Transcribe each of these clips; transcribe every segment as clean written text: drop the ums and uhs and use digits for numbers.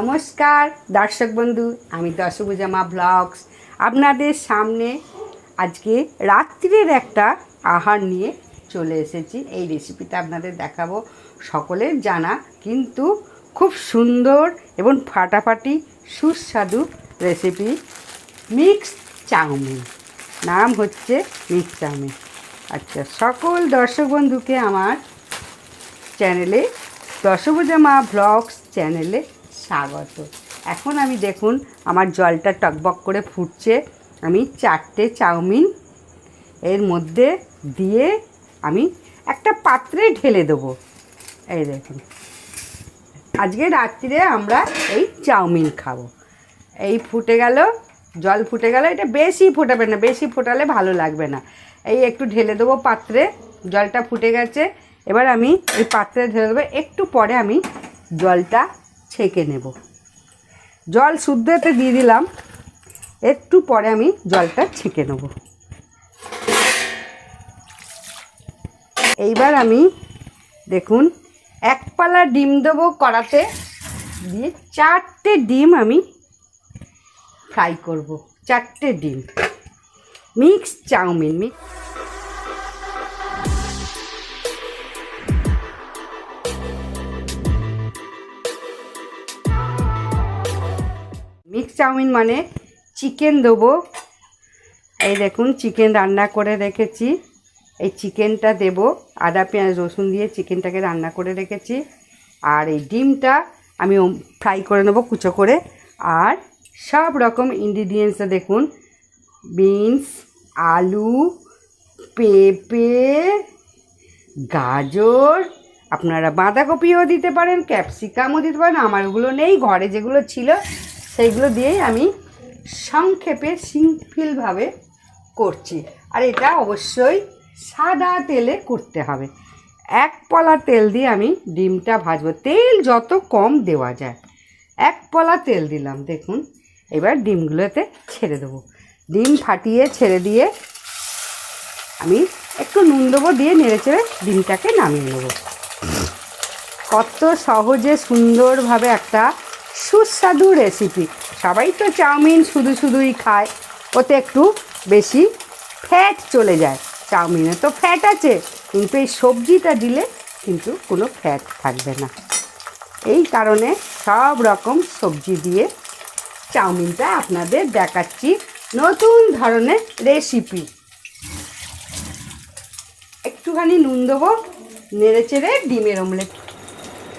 নমস্কার দর্শক বন্ধু, আমি দশভুজা মা ব্লগস আপনাদের সামনে আজকে রাত্রির একটা আহার নিয়ে চলে এসেছি। এই রেসিপিটা আপনাদের দেখাবো। সকলের জানা কিন্তু খুব সুন্দর এবং ফাটাফাটি সুস্বাদু রেসিপি মিক্স চাউমিন। নাম হচ্ছে মিক্স চাউমিন। আচ্ছা, সকল দর্শক বন্ধুকে আমার চ্যানেলে দশভুজা মা ব্লগস চ্যানেলে স্বাগত। এখন আমি দেখুন আমার জলটা টকবক করে ফুটছে। আমি 4টে চাউমিন এর মধ্যে দিয়ে আমি একটা পাত্রে ঢেলে দেবো। এই দেখুন, আজকে রাত্রিরে আমরা এই চাউমিন খাবো। এই ফুটে গেল, জল ফুটে গেল। এটা বেশি ফোটাবে না, বেশি ফোটালে ভালো লাগবে না। এই একটু ঢেলে দেবো পাত্রে। জলটা ফুটে গেছে, এবার আমি এই পাত্রে ঢেলে দেবো। একটু পরে আমি জলটা ছেঁকে নেব। জল শুদ্ধতে দিয়ে দিলাম, একটু পরে আমি জলটা ছেঁকে নেব। এইবার আমি দেখুন এক পালা ডিম দেবো কড়াতে, দিয়ে 4টে ডিম আমি ফ্রাই করব। 4টে ডিম মিক্স চাউমিন। মিক্স চাউমিন মানে চিকেন দেবো। এই দেখুন চিকেন রান্না করে রেখেছি, এই চিকেনটা দেব। আদা পেঁয়াজ রসুন দিয়ে চিকেনটাকে রান্না করে রেখেছি। আর এই ডিমটা আমি ফ্রাই করে নেবো কুচো করে। আর সব রকম ইনগ্রিডিয়েন্টসটা দেখুন, বিনস, আলু, পেঁপে, গাজর, আপনারা বাঁধাকপিও দিতে পারেন, ক্যাপসিকামও দিতে পারেন। আমার ওগুলো নেই, ঘরে যেগুলো ছিল সেইগুলো দিয়েই আমি সংক্ষেপে সিম্পলভাবে করছি। আর এটা অবশ্যই সাদা তেলে করতে হবে। 1 পলা তেল দিয়ে আমি ডিমটা ভাজবো। তেল যত কম দেওয়া যায়। 1 পলা তেল দিলাম। দেখুন এবার ডিমগুলোতে ছেড়ে দেবো। ডিম ফাটিয়ে ছেড়ে দিয়ে আমি একটু নুন দেবো, দিয়ে নেড়ে চেড়ে ডিমটাকে নামিয়ে নেবো। কত সহজে সুন্দরভাবে একটা সুস্বাদু রেসিপি। সবাই তো চাউমিন শুধুই খায়, ওতে একটু বেশি ফ্যাট চলে যায়। চাউমিনে তো ফ্যাট আছে, কিন্তু এই সবজিটা দিলে কিন্তু কোনো ফ্যাট থাকবে না। এই কারণে সব রকম সবজি দিয়ে চাউমিনটা আপনাদের দেখাচ্ছি, নতুন ধরনের রেসিপি। একটুখানি নুন দেবো, নেড়ে চেড়ে ডিমের অমলেট।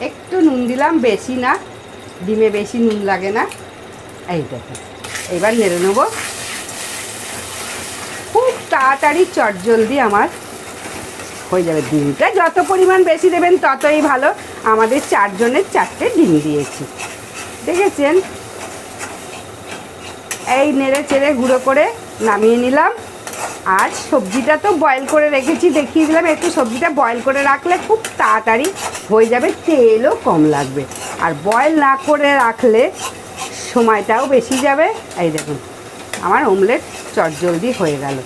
একটু নুন দিলাম, বেশি না, ডিমে বেশি নুন লাগে না। এই দেখুন এবার নেড়ে নেবো। খুব তাড়াতাড়ি চটজলদি আমার হয়ে যাবে। ডিমটা যত পরিমাণ বেশি দেবেন ততই ভালো। আমাদের 4 জনের 4টে ডিম দিয়েছি, দেখেছেন। এই নেড়ে চেড়ে গুঁড়ো করে নামিয়ে নিলাম। আর সবজিটা তো বয়েল করে রেখেছি, দেখিয়ে দিলাম। একটু সবজিটা বয়েল করে রাখলে খুব তাড়াতাড়ি হয়ে যাবে, তেলও কম লাগবে। আর বয়েল না করে রাখলে সময়টাও বেশি যাবে। এই দেখুন আমার অমলেট চটজলদি হয়ে গেল।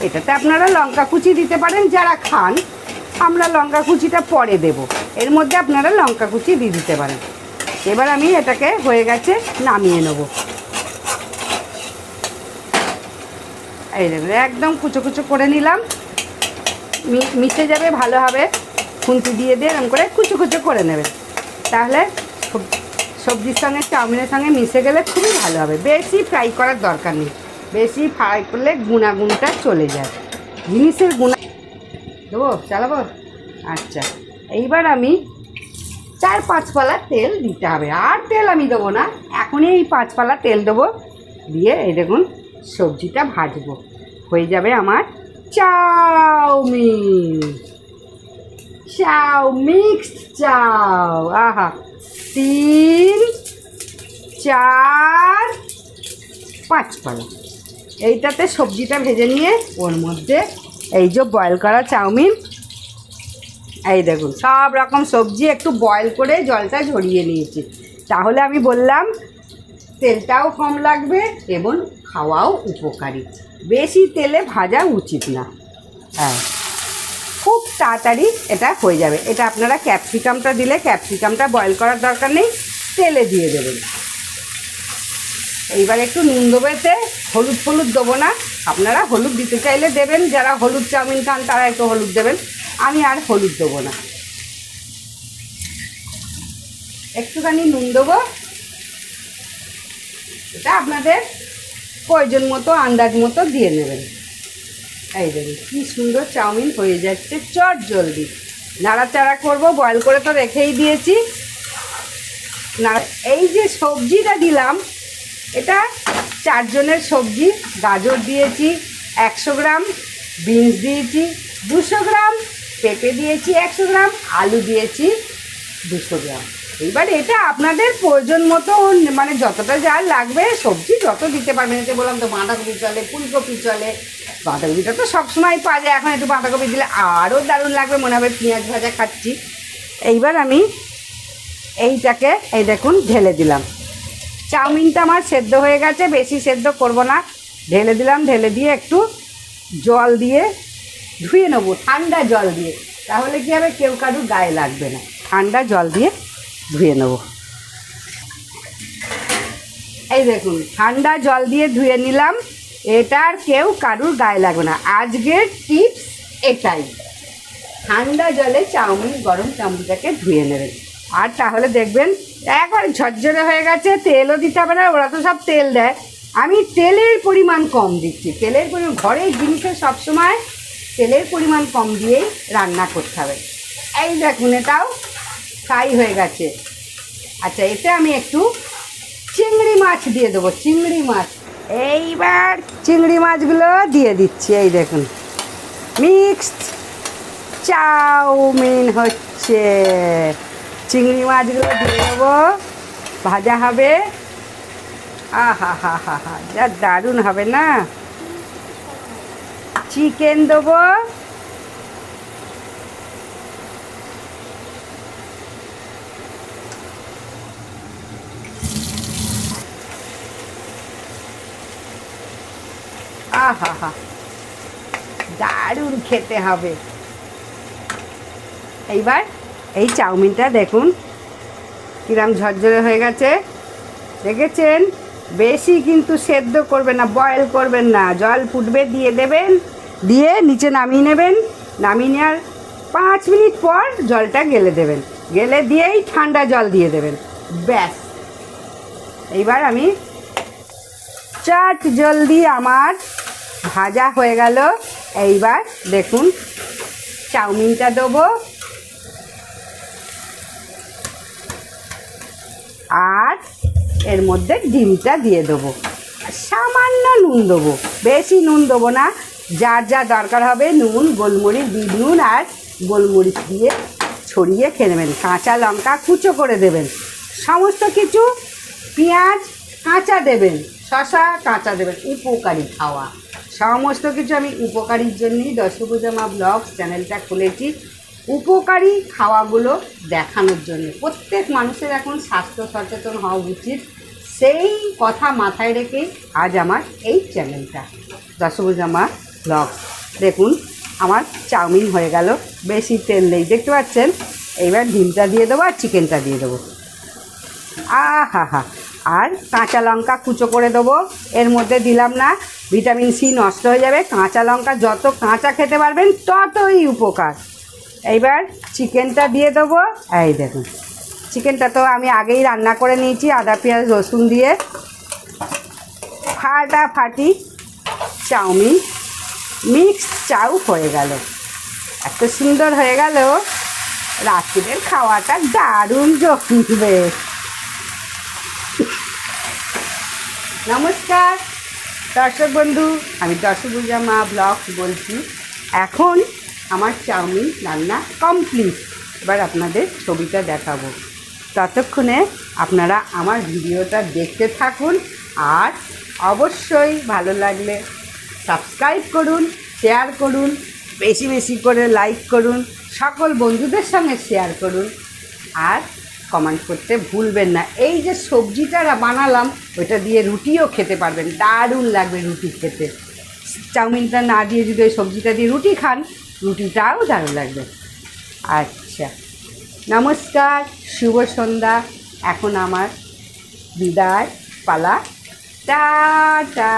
এটাতে আপনারা লঙ্কা কুচি দিতে পারেন যারা খান। আমরা লঙ্কা কুচিটা পরে দেব, এর মধ্যে আপনারা লঙ্কা কুচি দিয়ে দিতে পারেন। এবার আমি এটাকে হয়ে গেছে, নামিয়ে নেব। এই দেখুন একদম কুচো কুচো করে নিলাম, মিশে যাবে ভালোভাবে। খুন্তি দিয়ে এরকম করে কুচো কুচো করে নেবেন, তাহলে সবজির সঙ্গে চাউমিনের সঙ্গে মিশে গেলে খুবই ভালো হবে। বেশি ফ্রাই করার দরকার নেই, বেশি ফ্রাই করলে গুণাগুণটা চলে যায়, জিনিসের গুণা। দেবো, চালাবো। আচ্ছা, এইবার আমি 4-5 পালা তেল দিতে হবে। আর তেল আমি দেবো না, এখনই এই 5 পালা তেল দেবো। দিয়ে এই দেখুন সবজিটা ভাজবো। হয়ে যাবে আমার চাউমিন। মিক্সড চাউ। আহা, 3, 4, 5 পালা। এইটাতে সবজিটা ভেজে নিয়ে ওর মধ্যে এই যে বয়েল করা চাউমিন, এই দেখুন সব রকম সবজি একটু বয়েল করে জলটা ঝরিয়ে নিয়েছি। তাহলে আমি বললাম তেলটাও কম লাগবে এবং খাওয়াও উপকারী। বেশি তেলে ভাজা উচিত না। হ্যাঁ, খুব তাড়াতাড়ি এটা হয়ে যাবে। এটা আপনারা ক্যাপসিকামটা দিলে ক্যাপসিকামটা বয়েল করার দরকার নেই, তেলে দিয়ে দেবেন। এইবার একটু নুন দেবো, এতে হলুদ ফলুদ দেবো না, আপনারা হলুদ দিতে চাইলে দেবেন, যারা হলুদ চাউমিন খান তারা একটু হলুদ দেবেন, আমি আর হলুদ দেবো না। একটুখানি নুন দেবো, এটা আপনাদের প্রয়োজন মতো আন্দাজ মতো দিয়ে নেবেন। এই দেখুন কী সুন্দর চাউমিন হয়ে যাচ্ছে চট জলদি। নাড়াচাড়া করবো, বয়েল করে তো রেখেই দিয়েছি। এই যে সবজিটা দিলাম, এটা 4 জনের সবজি। গাজর দিয়েছি 100 গ্রাম, বিনস দিয়েছি 200 গ্রাম, পেঁপে দিয়েছি 100 গ্রাম, আলু দিয়েছি 200 গ্রাম। এবার এটা আপনাদের প্রয়োজন মতো, মানে যতটা যা লাগবে সবজি যত দিতে পারবেন। এতে বললাম তো বাঁধাকপি চলে, ফুলকপি চলে, বাঁধাকপিটা তো সবসময় পাওয়া যায়, এখন একটু বাঁধাকপি দিলে আরও দারুণ লাগবে, মনে হবে পেঁয়াজ ভাজা খাচ্ছি। এইবার আমি এইটাকে এই দেখুন ঢেলে দিলাম। চাউমিনটা আমার সেদ্ধ হয়ে গেছে, বেশি সেদ্ধ করব না, ঢেলে দিলাম। ঢেলে দিয়ে একটু জল দিয়ে ধুয়ে নেবো, ঠান্ডা জল দিয়ে, তাহলে কী হবে কেউ কারুর গায়ে লাগবে না। ঠান্ডা জল দিয়ে ধুয়ে নেব। এই দেখুন ঠান্ডা জল দিয়ে ধুয়ে নিলাম, এটা আর কেউ কারুর গায়ে লাগবে না। আজকের টিপস এটাই, ঠান্ডা জলে চাউমিন, গরম চাউমিনটাকে ধুয়ে নেবেন, আর তাহলে দেখবেন একবারে ঝরঝরে হয়ে গেছে। তেলও দিতে হবে না, ওরা তো সব তেল দেয়, আমি তেলের পরিমাণ কম দিচ্ছি। তেলের পরিমাণ ঘরের জিনিসে সবসময় তেলের পরিমাণ কম দিয়েই রান্না করতে হবে। এই দেখুন এটাও ফ্রাই হয়ে গেছে। আচ্ছা, এতে আমি একটু চিংড়ি মাছ দিয়ে দেবো, চিংড়ি মাছ। এইবার চিংড়ি মাছগুলো দিয়ে দিচ্ছি। এই দেখুন মিক্সড চাউমিন হচ্ছে। চিংড়ি মাছগুলো দিয়ে দেবো, ভাজা হবে। আহা হা হা হা, যা দারুণ হবে না। চিকেন দেবো, আহা হা, দারুণ খেতে হবে। এইবার এই চাউমিনটা দেখুন কিরম ঝরঝরে হয়ে গেছে, দেখেছেন? বেশি কিন্তু সেদ্ধ করবেন না, বয়েল করবেন না, জল ফুটবে দিয়ে দেবেন, দিয়ে নিচে নামিয়ে নেবেন। নামিয়ে নেওয়ার 5 মিনিট পর জলটা গেলে দেবেন, গেলে দিয়েই ঠান্ডা জল দিয়ে দেবেন, ব্যাস। এইবার আমি চট জলদি আমার ভাজা হয়ে গেল। এইবার দেখুন চাউমিনটা দেবো, আর এর মধ্যে ডিমটা দিয়ে দেবো, সামান্য নুন দেবো, বেশি নুন দেবো না, যার যা দরকার হবে নুন, গোলমরিচ, বিট নুন আর গোলমরিচ দিয়ে ছড়িয়ে খেয়ে নেবেন। কাঁচা লঙ্কা কুচো করে দেবেন, সমস্ত কিছু, পেঁয়াজ কাঁচা দেবেন, শসা কাঁচা দেবেন। উপকারী খাওয়া সমস্ত কিছু, আমি উপকারীর জন্যই দশভুজা মা ব্লগস চ্যানেলটা খুলেছি, উপকারী খাওয়াগুলো দেখানোর জন্য। প্রত্যেক মানুষের এখন স্বাস্থ্য সচেতন হওয়া উচিত, সেই কথা মাথায় রেখেই আজ আমার এই চ্যানেলটা দশভুজা মা ব্লগস। দেখুন আমার চাউমিন হয়ে গেল, বেশি তেল নেই, দেখতে পাচ্ছেন। এইবার ডিমটা দিয়ে দেবো আর চিকেনটা দিয়ে দেবো, আহা হা। আর কাঁচা লঙ্কা কুচো করে দেবো, এর মধ্যে দিলাম না, ভিটামিন সি নষ্ট হয়ে যাবে। কাঁচা লঙ্কা যত কাঁচা খেতে পারবেন ততই উপকার। এইবার চিকেনটা দিয়ে দেবো। এই দেখুন চিকেনটা তো আমি আগেই রান্না করে নিয়েছি আদা পেঁয়াজ রসুন দিয়ে। ফাটাফাটি চাউমিন, মিক্সড চাউ হয়ে গেল, এত সুন্দর হয়ে গেল, রাত্রিরের খাওয়াটা দারুণ জমবে। নমস্কার দর্শক বন্ধু, আমি দশভুজা মা ব্লগস বলছি। এখন আমার চাউমিন রান্না কমপ্লিট, এবার আপনাদের ছবিটা দেখাবো। ততক্ষণে আপনারা আমার ভিডিওটা দেখতে থাকুন, আর অবশ্যই ভালো লাগলে সাবস্ক্রাইব করুন, শেয়ার করুন, বেশি বেশি করে লাইক করুন, সকল বন্ধুদের সঙ্গে শেয়ার করুন, আর কমেন্ট করতে ভুলবেন না। এই যে সবজিটা বানালাম ওইটা দিয়ে রুটিও খেতে পারবেন, দারুণ লাগবে রুটি খেতে। চাউমিনটা না দিয়ে যদি ওই সবজিটা দিয়ে রুটি খান, রুটিটাও দারুণ লাগবে। আচ্ছা, নমস্কার, শুভ সন্ধ্যা। এখন আমার বিদায় পালা, টাটা।